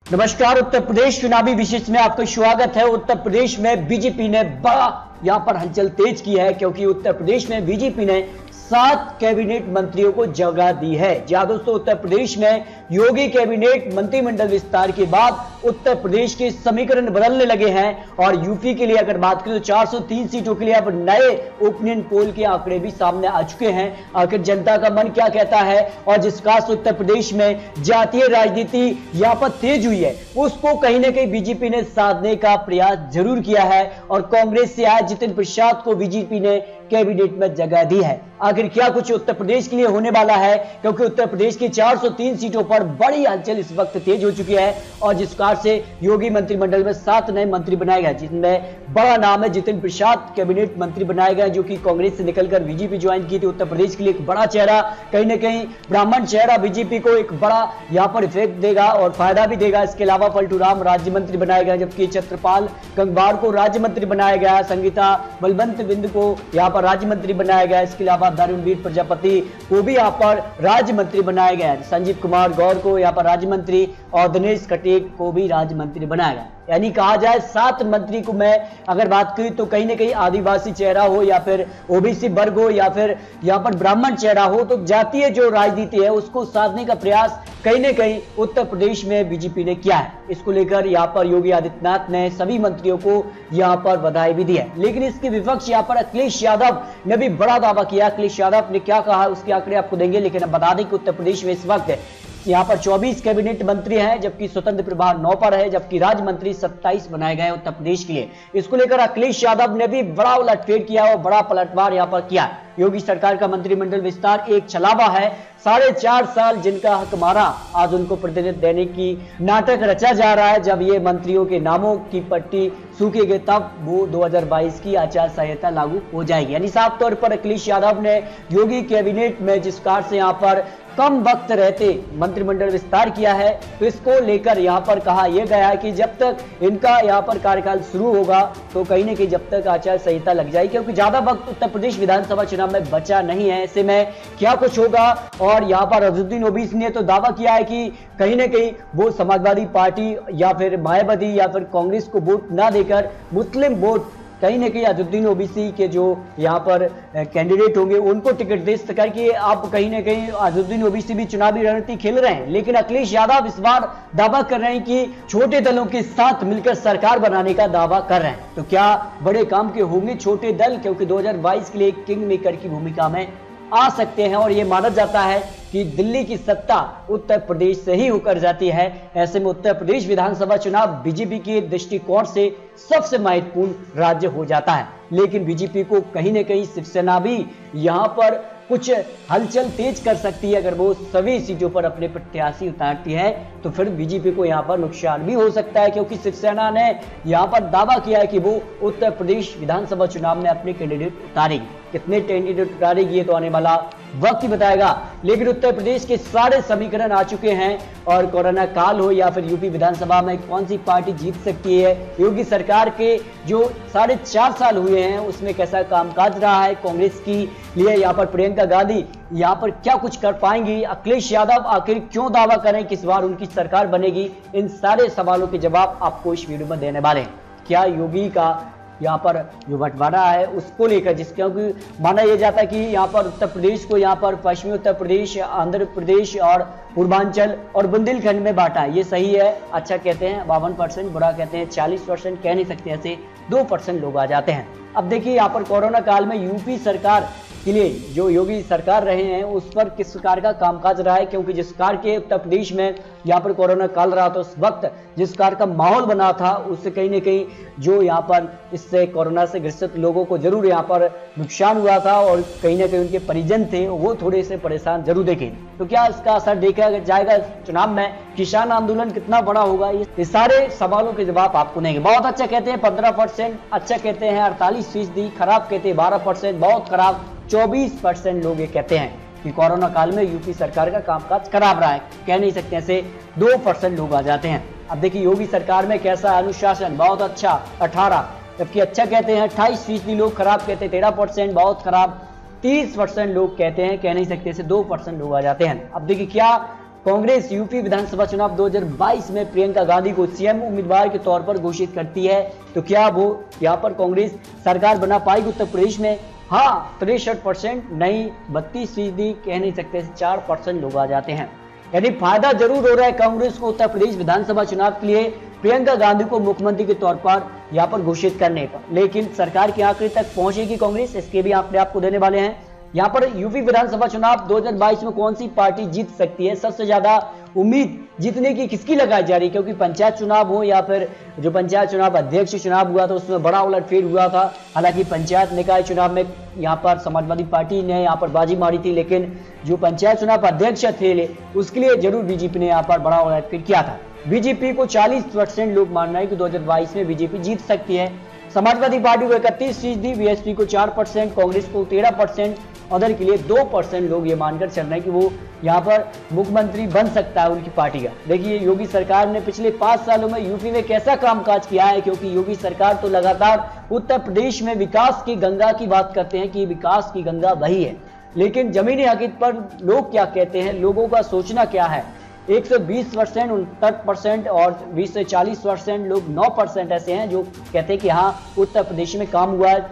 नमस्कार। उत्तर प्रदेश चुनावी विशेष में आपका स्वागत है। उत्तर प्रदेश में बीजेपी ने बड़ा यहां पर हलचल तेज की है, क्योंकि उत्तर प्रदेश में बीजेपी ने 7 कैबिनेट मंत्रियों को जगह दी है। जी हां दोस्तों, उत्तर प्रदेश में योगी कैबिनेट मंत्रिमंडल विस्तार के बाद उत्तर प्रदेश के समीकरण बदलने लगे हैं और यूपी के लिए अगर बात करें तो 403 सीटों के लिए अब नए ओपिनियन पोल के आंकड़े भी सामने आ चुके हैं। आखिर जनता का मन क्या कहता है और जिस खास उत्तर प्रदेश में जातीय राजनीति यहां पर तेज हुई है, उसको कहीं ना कहीं बीजेपी ने साधने का प्रयास जरूर किया है और कांग्रेस से आए जितिन प्रसाद को बीजेपी ने कैबिनेट में जगह दी है। आखिर क्या कुछ उत्तर प्रदेश के लिए होने वाला है, क्योंकि उत्तर प्रदेश की 403 सीटों पर बड़ी हलचल इस वक्त तेज हो चुकी है और जिस कार से योगी मंत्रिमंडल में 7 नए मंत्री बनाए गए, जिनमें बड़ा नाम है जितिन प्रसाद कैबिनेट मंत्री बनाए गए, जो कि कांग्रेस से निकलकर बीजेपी ज्वाइन की थी। उत्तर प्रदेश के लिए एक बड़ा चेहरा, कहीं ना कहीं ब्राह्मण चेहरा बीजेपी को एक बड़ा यहां पर इफेक्ट देगा और फायदा भी देगा। इसके अलावा पलटू राम राज्य मंत्री बनाए गए, जबकि छत्रपाल गंगवार को राज्य मंत्री बनाया गया, संगीता बलवंत बिंद को यहां पर राज्य मंत्री बनाया गया। इसके अलावा धर्मवीर प्रजापति को भी यहां पर राज्य मंत्री बनाया गया, संजीव कुमार गौर को यहां पर राज्य मंत्री और दिनेश कटेक को भी राज्य मंत्री बनाया गया। यानी कहा जाए 7 मंत्री को मैं अगर बात करी तो कहीं ना कहीं आदिवासी चेहरा हो या फिर ओबीसी वर्ग हो या फिर यहां पर ब्राह्मण चेहरा हो, तो जातीय जो राजनीति है उसको साधने का प्रयास कहीं ना कहीं उत्तर प्रदेश में बीजेपी ने किया है। इसको लेकर यहां पर योगी आदित्यनाथ ने सभी मंत्रियों को यहां पर बधाई भी दी है। लेकिन इसके विपक्ष यहां पर अखिलेश यादव ने भी बड़ा दावा किया। अखिलेश यादव ने क्या कहा उसके आंकड़े आपको देंगे, लेकिन अब बता दें कि उत्तर प्रदेश में इस वक्त यहां पर 24 कैबिनेट मंत्री हैं, जबकि स्वतंत्र प्रभार 9 पर है, जबकि राज्य मंत्री 27 बनाए गए उत्तर प्रदेश के लिए। इसको लेकर अखिलेश यादव ने भी बड़ा उलटफेर किया और बड़ा पलटवार यहां पर किया। योगी सरकार का मंत्रिमंडल विस्तार एक छलावा है। 4.5 साल जिनका हक मारा, आज उनको प्रतिनिधित्व देने की नाटक रचा जा रहा है। जब ये मंत्रियों के नामों की पट्टी सूखेगी तब वो 2022 की आचार संहिता लागू हो जाएगी। यानी साफ तौर पर अखिलेश यादव ने योगी कैबिनेट में जिस कार से यहां पर कम वक्त रहते मंत्रिमंडल विस्तार किया है, तो इसको लेकर यहां पर कहा यह गया है कि जब तक इनका यहां पर कार्यकाल शुरू होगा तो कहीं न कहीं जब तक आचार संहिता लग जाएगी, क्योंकि ज्यादा वक्त उत्तर प्रदेश विधानसभा चुनाव में बचा नहीं है। ऐसे में क्या कुछ होगा। और यहां पर अजहरुद्दीन ओवैसी ने तो दावा किया है कि कहीं ना कहीं वो समाजवादी पार्टी या फिर मायावती या फिर कांग्रेस को वोट ना देकर मुस्लिम वोट कहीं ना कहीं अजहरुद्दीन ओवैसी के जो यहाँ पर कैंडिडेट होंगे उनको टिकट दे सके कि आप कहीं ना कहीं अजहरुद्दीन ओवैसी भी चुनावी रणनीति खेल रहे हैं। लेकिन अखिलेश यादव इस बार दावा कर रहे हैं कि छोटे दलों के साथ मिलकर सरकार बनाने का दावा कर रहे हैं। तो क्या बड़े काम के होंगे छोटे दल, क्योंकि 2022 के लिए किंग मेकर की भूमिका में आ सकते हैं और यह माना जाता है कि दिल्ली की सत्ता उत्तर प्रदेश से ही होकर जाती है। ऐसे में उत्तर प्रदेश विधानसभा चुनाव बीजेपी के दृष्टिकोण से सबसे महत्वपूर्ण राज्य हो जाता है। लेकिन बीजेपी को कहीं ना कहीं शिवसेना भी यहां पर कुछ हलचल तेज कर सकती है। अगर वो सभी सीटों पर अपने प्रत्याशी उतारती है तो फिर बीजेपी को यहां पर नुकसान भी हो सकता है, क्योंकि शिवसेना ने यहां पर दावा किया है कि वो उत्तर प्रदेश विधानसभा चुनाव में अपने कैंडिडेट उतारेगी। कितने कैंडिडेट उतारेगी ये तो आने वाला वक्त ही बताएगा। लेकिन उत्तर प्रदेश के सारे समीकरण आ चुके हैं और कोरोना काल हो या फिर यूपी विधानसभा में कौन सी पार्टी जीत सकती है, योगी सरकार के जो 4.5 साल हुए हैं उसमें कैसा कामकाज रहा है कांग्रेस की लिए, यहाँ पर प्रियंका गांधी यहाँ पर क्या कुछ कर पाएंगी, अखिलेश यादव आखिर क्यों दावा करें कि इस बार उनकी सरकार बनेगी, इन सारे सवालों के जवाब आपको इस वीडियो में देने वाले हैं। क्या योगी का यहाँ पर जो बंटवारा है उसको लेकर, क्योंकि माना यह जाता है कि यहाँ पर उत्तर प्रदेश को यहाँ पर पश्चिमी उत्तर प्रदेश, आंध्र प्रदेश और पूर्वांचल और बुंदेलखंड में बांटा है। ये सही है, अच्छा कहते हैं 52%, बुरा कहते हैं 40%, कह नहीं सकते, ऐसे 2% लोग आ जाते हैं। अब देखिए यहाँ पर कोरोना काल में यूपी सरकार के लिए जो योगी सरकार रहे हैं उस पर किस प्रकार का कामकाज रहा है, क्योंकि जिस प्रकार के उत्तर प्रदेश में यहाँ पर कोरोना काल रहा था उस वक्त जिस प्रकार का माहौल बना था उससे कहीं ना कहीं जो यहाँ पर इससे कोरोना से ग्रसित लोगों को जरूर यहाँ पर नुकसान हुआ था और कहीं ना कहीं उनके परिजन थे वो थोड़े से परेशान जरूर देखे। तो क्या इसका असर देखा जाएगा चुनाव में, किसान आंदोलन कितना बड़ा होगा, ये सारे सवालों के जवाब आपको देंगे। बहुत अच्छा कहते हैं 15%, अच्छा कहते हैं 48%, खराब कहते हैं 12%, बहुत खराब 24% लोग ये कहते हैं कि कोरोना काल में यूपी सरकार का कामकाज खराब रहा है, कह नहीं सकते, ऐसे 2% लोग आ जाते हैं। अब देखिए योगी सरकार में कैसा अनुशासन, बहुत अच्छा 18, जबकि अच्छा कहते हैं 28% लोग, खराब कहते हैं 13%, बहुत खराब 30% लोग कहते हैं, कह नहीं सकते, ऐसे 2% लोग आ जाते हैं। अब देखिए क्या कांग्रेस यूपी विधानसभा चुनाव 2022 में प्रियंका गांधी को सीएम उम्मीदवार के तौर पर घोषित करती है, तो क्या वो यहां पर कांग्रेस सरकार बना पाएगी उत्तर प्रदेश में? हाँ, 63%, नहीं 32%, कह नहीं सकते 4% लोग आ जाते हैं। यानी फायदा जरूर हो रहा है कांग्रेस को उत्तर प्रदेश विधानसभा चुनाव के लिए प्रियंका गांधी को मुख्यमंत्री के तौर पर यहां पर घोषित करने पर, लेकिन सरकार के आंकड़े तक पहुंचेगी कांग्रेस, इसके भी आंकड़े आपको देने वाले हैं। यहां पर यूपी विधानसभा चुनाव 2022 में कौन सी पार्टी जीत सकती है, सबसे ज्यादा उम्मीद जीतने की किसकी लगाई जा रही है? क्योंकि पंचायत चुनाव हो या फिर जो पंचायत चुनाव अध्यक्ष चुनाव हुआ था उसमें बड़ा उलटफेर हुआ था। हालांकि पंचायत निकाय चुनाव में यहां पर समाजवादी पार्टी ने यहां पर बाजी मारी थी, लेकिन जो पंचायत चुनाव अध्यक्ष थे उसके लिए जरूर बीजेपी ने यहां पर बड़ा उलटफेर किया था। बीजेपी को 40% लोग मान रहे हैं कि 2022 में बीजेपी जीत सकती है। समाजवादी पार्टी को 31%, बीएसपी को 4%, कांग्रेस को 13%, अदर के लिए 2% लोग ये मानकर चल रहे हैं कि वो यहाँ पर मुख्यमंत्री बन सकता है उनकी पार्टी का। देखिए योगी सरकार ने पिछले 5 सालों में यूपी में कैसा कामकाज किया है, क्योंकि योगी सरकार तो लगातार उत्तर प्रदेश में विकास की गंगा की बात करते हैं कि विकास की गंगा वही है, लेकिन जमीनी हकीकत पर लोग क्या कहते हैं, लोगों का सोचना क्या है? 120%, 69% और 20 से 40% लोग 9% ऐसे हैं जो कहते हैं कि हाँ उत्तर प्रदेश में काम हुआ है।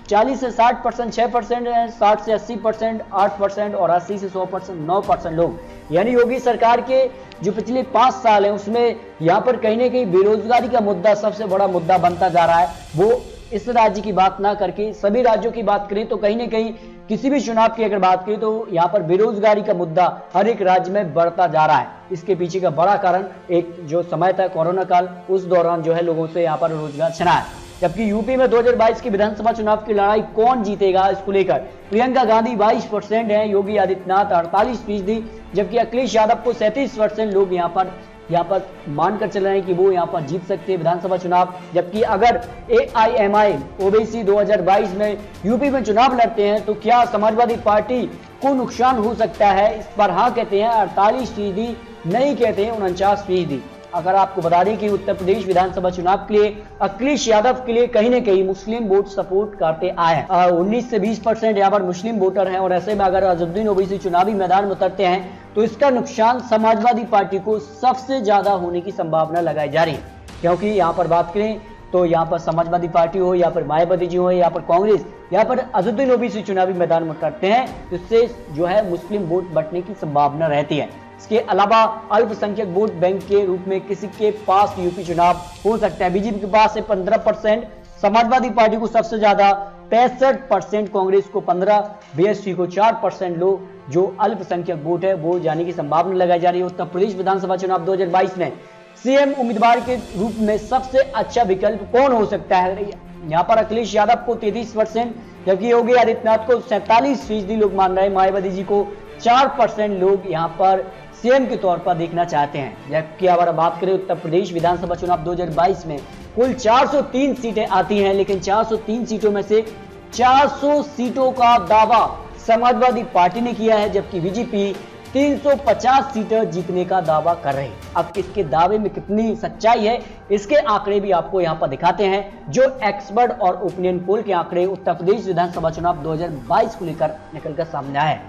40 से 60% 6% है, 60 से 80% 8% और 80 से 100% 9% लोग। यानी योगी सरकार के जो पिछले 5 साल हैं उसमें यहाँ पर कहीं ना कहीं बेरोजगारी का मुद्दा सबसे बड़ा मुद्दा बनता जा रहा है। वो इस राज्य की बात ना करके सभी राज्यों की बात करें तो कहीं ना कहीं किसी भी चुनाव की अगर बात करें तो यहाँ पर बेरोजगारी का मुद्दा हर एक राज्य में बढ़ता जा रहा है। इसके पीछे का बड़ा कारण एक जो समय था कोरोना काल, उस दौरान जो है लोगों से यहाँ पर रोजगार छना है। जबकि यूपी में 2022 की विधानसभा चुनाव की लड़ाई कौन जीतेगा इसको लेकर प्रियंका गांधी 22% है, योगी आदित्यनाथ 48%, जबकि अखिलेश यादव को 37% लोग यहाँ पर मानकर चल रहे हैं कि वो यहाँ पर जीत सकते हैं विधानसभा चुनाव। जबकि अगर AIMI ओबीसी 2022 में यूपी में चुनाव लड़ते हैं तो क्या समाजवादी पार्टी को नुकसान हो सकता है? इस पर हाँ कहते हैं 48%, नहीं कहते हैं 49%। अगर आपको बता दें कि उत्तर प्रदेश विधानसभा चुनाव के लिए अखिलेश यादव के लिए कहीं ना कहीं मुस्लिम वोट सपोर्ट करते आए हैं। 19 से 20% यहाँ पर मुस्लिम वोटर हैं और ऐसे में अगर अजहरुद्दीन ओवैसी चुनावी मैदान में उतरते हैं तो इसका नुकसान समाजवादी पार्टी को सबसे ज्यादा होने की संभावना लगाई जा रही है। क्योंकि यहाँ पर बात करें तो यहाँ पर समाजवादी पार्टी हो या फिर मायावती जी हो या फिर कांग्रेस, यहाँ पर अजहरुद्दीन ओवैसी चुनावी मैदान में उतरते हैं तो इससे जो है मुस्लिम वोट बंटने की संभावना रहती है। इसके अलावा अल्पसंख्यक वोट बैंक के रूप में किसी के पास यूपी चुनाव हो सकता है। बीजेपी के पास है 15%, समाजवादी पार्टी को सबसे ज्यादा 65%, कांग्रेस को 15%, बीएसपी को 4% लोग जो अल्पसंख्यक वोट है वो जाने की संभावना लगाई जा रही है। उत्तर प्रदेश विधानसभा चुनाव 2022 में सीएम उम्मीदवार के रूप में सबसे अच्छा विकल्प कौन हो सकता है? यहाँ पर अखिलेश यादव को 33%, जबकि योगी आदित्यनाथ को 47% लोग मान रहे हैं, मायावती जी को 4% लोग यहाँ पर सीएम के तौर पर देखना चाहते हैं। जबकि अगर बात करें उत्तर प्रदेश विधानसभा चुनाव 2022 में कुल 403 सीटें आती हैं, लेकिन 403 सीटों में से 400 सीटों का दावा समाजवादी पार्टी ने किया है, जबकि बीजेपी 350 सीटें जीतने का दावा कर रहे हैं। अब इसके दावे में कितनी सच्चाई है इसके आंकड़े भी आपको यहां पर दिखाते हैं, जो एक्सपर्ट और ओपिनियन पोल के आंकड़े उत्तर प्रदेश विधानसभा चुनाव 2022 को लेकर निकलकर सामने आए।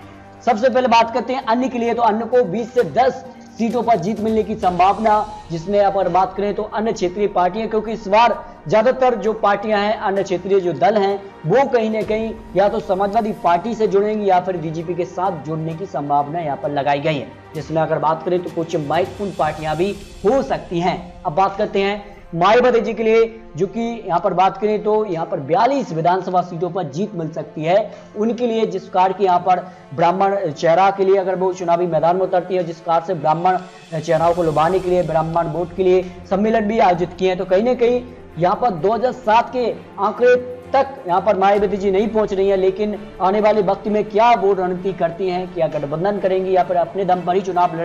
सबसे पहले बात करते हैं अन्य के लिए, तो अन्य को 20 से 10 सीटों पर जीत मिलने की संभावना, जिसमें अगर बात करें तो अन्य क्षेत्रीय पार्टियां, क्योंकि इस बार ज्यादातर जो पार्टियां हैं अन्य क्षेत्रीय जो दल हैं वो कहीं ना कहीं या तो समाजवादी पार्टी से जुड़ेंगी या फिर बीजेपी के साथ जुड़ने की संभावना यहाँ पर लगाई गई है, जिसमें अगर बात करें तो कुछ महत्वपूर्ण पार्टियां भी हो सकती हैं। अब बात करते हैं मायावती जी के लिए, जो कि यहाँ पर बात करें तो यहाँ पर 42 विधानसभा सीटों पर जीत मिल सकती है उनके लिए, जिस कार की यहाँ पर ब्राह्मण चेहरा के लिए अगर वो चुनावी मैदान में उतरती है, जिस कार से ब्राह्मण चेहराओं को लुभाने के लिए ब्राह्मण वोट के लिए सम्मेलन भी आयोजित किए हैं, तो कहीं ना कहीं यहाँ पर 2007 के आंकड़े तक यहाँ पर मायावती जी नहीं पहुंच रही है। लेकिन आने वाले वक्त में क्या वो रणनीति करती हैं, क्या गठबंधन करेंगी या फिर अपने दम पर ही चुनाव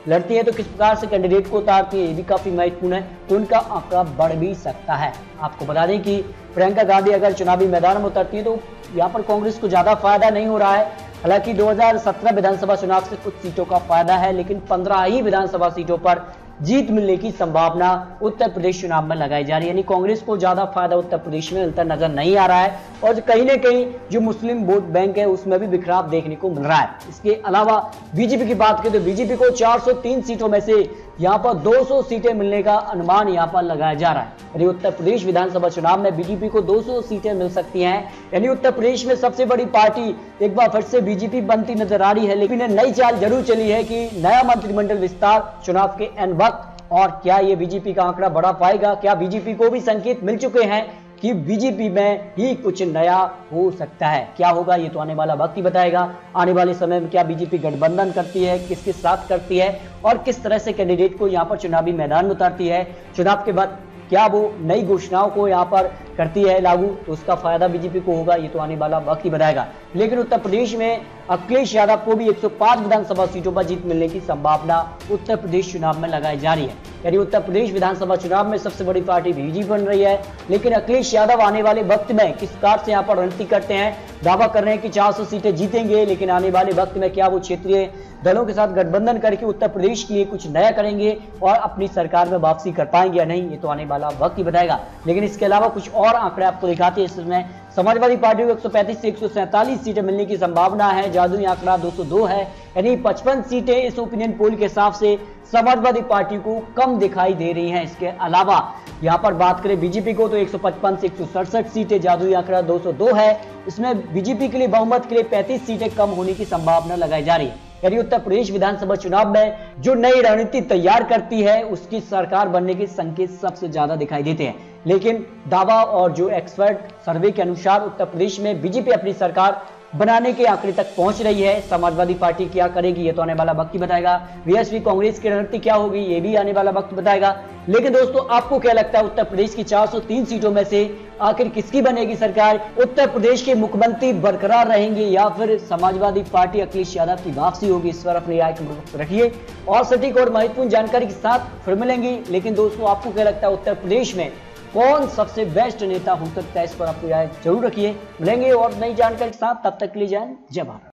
लड़ती है तो किस प्रकार से कैंडिडेट को उतारती है, ये भी काफी महत्वपूर्ण है, तो उनका आंकड़ा बढ़ भी सकता है। आपको बता दें कि प्रियंका गांधी अगर चुनावी मैदान में उतरती है तो यहाँ पर कांग्रेस को ज्यादा फायदा नहीं हो रहा है। हालांकि 2017 विधानसभा चुनाव से कुछ सीटों का फायदा है, लेकिन 15 ही विधानसभा सीटों पर जीत मिलने की संभावना उत्तर प्रदेश चुनाव में लगाई जा रही है। यानी कांग्रेस को ज्यादा फायदा उत्तर प्रदेश में मिलता नजर नहीं आ रहा है। और कहीं ना कहीं जो मुस्लिम वोट बैंक है उसमें भी बिखराव देखने को मिल रहा है। इसके अलावा बीजेपी की बात करें तो बीजेपी को 403 सीटों में से यहां पर 200 सीटें मिलने का अनुमान यहां पर लगाया जा रहा है। यानी उत्तर प्रदेश विधानसभा चुनाव में बीजेपी को 200 सीटें मिल सकती हैं। यानी उत्तर प्रदेश में सबसे बड़ी पार्टी एक बार फिर से बीजेपी बनती नजर आ रही है। लेकिन नई चाल जरूर चली है कि नया मंत्रिमंडल विस्तार चुनाव के एन वक्त, और क्या ये बीजेपी का आंकड़ा बढ़ा पाएगा? क्या बीजेपी को भी संकेत मिल चुके हैं कि बीजेपी में ही कुछ नया हो सकता है? क्या होगा ये तो आने वाला वक्त ही बताएगा। आने वाले समय में क्या बीजेपी गठबंधन करती है, किसके साथ करती है और किस तरह से कैंडिडेट को यहां पर चुनावी मैदान में उतारती है। चुनाव के बाद क्या वो नई घोषणाओं को यहां पर करती है लागू, तो उसका फायदा बीजेपी को होगा, ये तो आने वाला वक्त ही बताएगा। लेकिन उत्तर प्रदेश में अखिलेश यादव को भी 105 विधानसभा सीटों पर जीत मिलने की संभावना उत्तर प्रदेश चुनाव में लगाई जा रही है। यानी उत्तर प्रदेश विधानसभा चुनाव में सबसे बड़ी पार्टी बीजेपी बन रही है। लेकिन अखिलेश यादव आने वाले वक्त में किस प्रकार से यहाँ पर रणनीति करते हैं, दावा कर रहे हैं कि 400 सीटें जीतेंगे, लेकिन आने वाले वक्त में क्या वो क्षेत्रीय दलों के साथ गठबंधन करके उत्तर प्रदेश के लिए कुछ नया करेंगे और अपनी सरकार में वापसी कर पाएंगे या नहीं, ये तो आने वाला वक्त ही बताएगा। लेकिन इसके अलावा कुछ और आंकड़े आपको दिखाते हैं। इसमें समाजवादी पार्टी को 135 से 147 सीटें मिलने की संभावना है। जादुई आंकड़ा 202 है, यानी 55 सीटें इस ओपिनियन पोल के हिसाब से समाजवादी पार्टी को कम दिखाई दे रही हैं। इसके अलावा यहां पर बात करें बीजेपी को तो 155 से 167 सीटें, जादुई आंकड़ा 202 है। इसमें बीजेपी के लिए बहुमत के लिए 35 सीटें कम होने की संभावना लगाई जा रही है। यानी उत्तर प्रदेश विधानसभा चुनाव में जो नई रणनीति तैयार करती है उसकी सरकार बनने के संकेत सबसे ज्यादा दिखाई देते हैं। लेकिन दावा और जो एक्सपर्ट सर्वे के अनुसार उत्तर प्रदेश में बीजेपी अपनी सरकार बनाने के आंकड़े तक पहुंच रही है। समाजवादी पार्टी क्या करेगी ये तो आने वाला वक्त ही बताएगा। बीएसपी कांग्रेस की रणनीति क्या होगी ये भी आने वाला वक्त बताएगा। लेकिन दोस्तों आपको क्या लगता है उत्तर प्रदेश की 403 सीटों में से आखिर किसकी बनेगी सरकार? उत्तर प्रदेश के मुख्यमंत्री बरकरार रहेंगे या फिर समाजवादी पार्टी अखिलेश यादव की वापसी होगी? इस पर अपनी राय रखिए और सटीक और महत्वपूर्ण जानकारी के साथ फिर मिलेंगे। लेकिन दोस्तों आपको क्या लगता है उत्तर प्रदेश में कौन सबसे बेस्ट नेता हो सकता है? इस पर अपनी राय जरूर रखिए। मिलेंगे और नई जानकारी के साथ, तब तक के लिए जय हिंद, जय भारत।